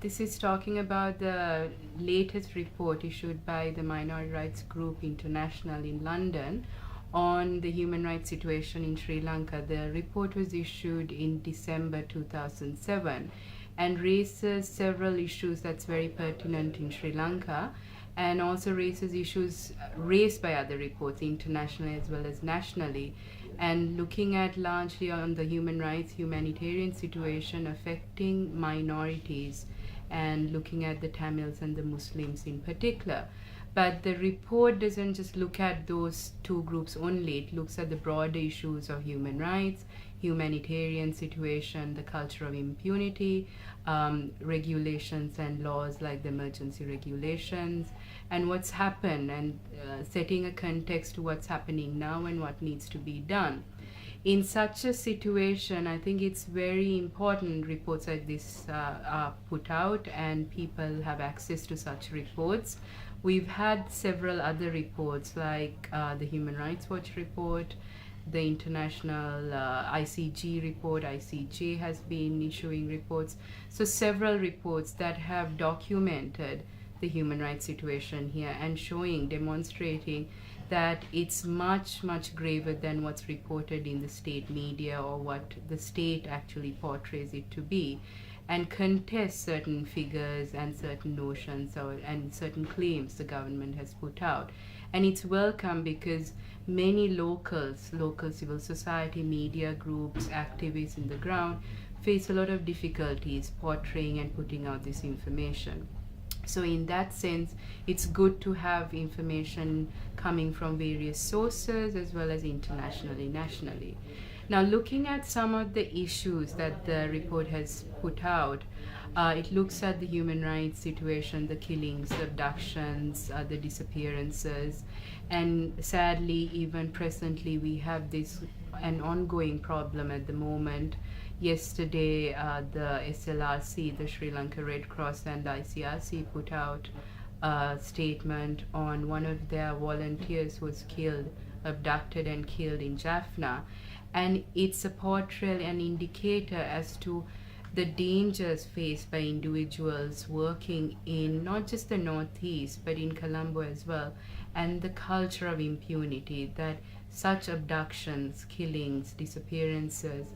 This is talking about the latest report issued by the Minority Rights Group International in London on the human rights situation in Sri Lanka. The report was issued in December 2007 and raises several issues that's very pertinent in Sri Lanka, and also raises issues raised by other reports internationally as well as nationally, and looking at largely on the human rights humanitarian situation affecting minorities, and looking at the Tamils and the Muslims in particular. But the report doesn't just look at those two groups only. It looks at the broader issues of human rights, humanitarian situation, the culture of impunity, regulations and laws like the emergency regulations, and what's happened, and setting a context to what's happening now and what needs to be done. In such a situation, I think it's very important reports like this are put out and people have access to such reports. We've had several other reports like the Human Rights Watch report, the international ICG report. ICJ has been issuing reports. So several reports that have documented the human rights situation here and demonstrating that it's much, much graver than what's reported in the state media or what the state actually portrays it to be, and contest certain figures and certain notions and certain claims the government has put out. And it's welcome because many local civil society, media groups, activists in the ground face a lot of difficulties portraying and putting out this information. So in that sense, it's good to have information coming from various sources as well as internationally, nationally. Now, looking at some of the issues that the report has put out, it looks at the human rights situation, the killings, the abductions, the disappearances, and sadly, even presently, we have an ongoing problem at the moment. Yesterday, the SLRC, the Sri Lanka Red Cross, and ICRC put out a statement on one of their volunteers who was abducted and killed in Jaffna. And it's a portrayal, an indicator as to the dangers faced by individuals working in not just the Northeast, but in Colombo as well, and the culture of impunity that such abductions, killings, disappearances,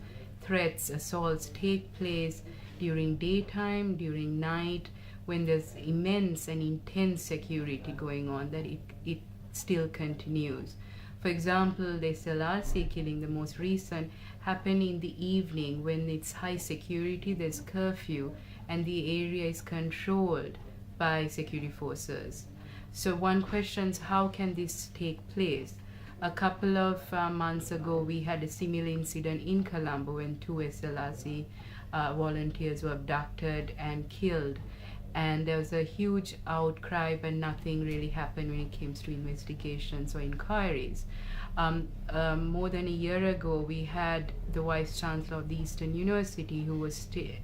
threats, assaults take place during daytime, during night, when there's immense and intense security going on, that it still continues. For example, the SLRC killing, the most recent, happened in the evening when it's high security, there's curfew, and the area is controlled by security forces. So one questions, how can this take place? A couple of months ago, we had a similar incident in Colombo when two SLRC volunteers were abducted and killed. And there was a huge outcry, but nothing really happened when it came to investigations or inquiries. More than a year ago, we had the Vice Chancellor of the Eastern University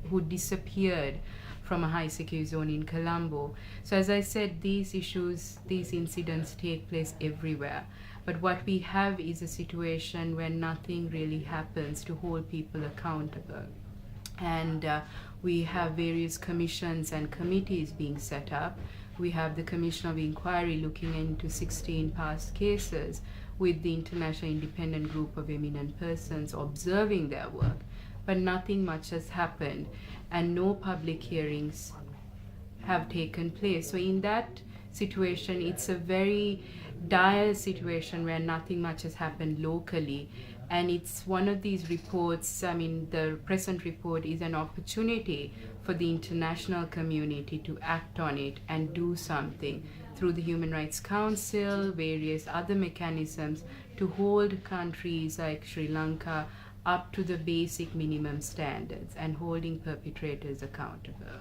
who disappeared from a high security zone in Colombo. So as I said, these incidents take place everywhere. But what we have is a situation where nothing really happens to hold people accountable. And we have various commissions and committees being set up. We have the Commission of Inquiry looking into 16 past cases with the International Independent Group of Eminent Persons observing their work. But nothing much has happened and no public hearings have taken place. So in that situation, it's a very dire situation where nothing much has happened locally. And it's one of these reports, the present report is an opportunity for the international community to act on it and do something through the Human Rights Council, various other mechanisms to hold countries like Sri Lanka up to the basic minimum standards and holding perpetrators accountable.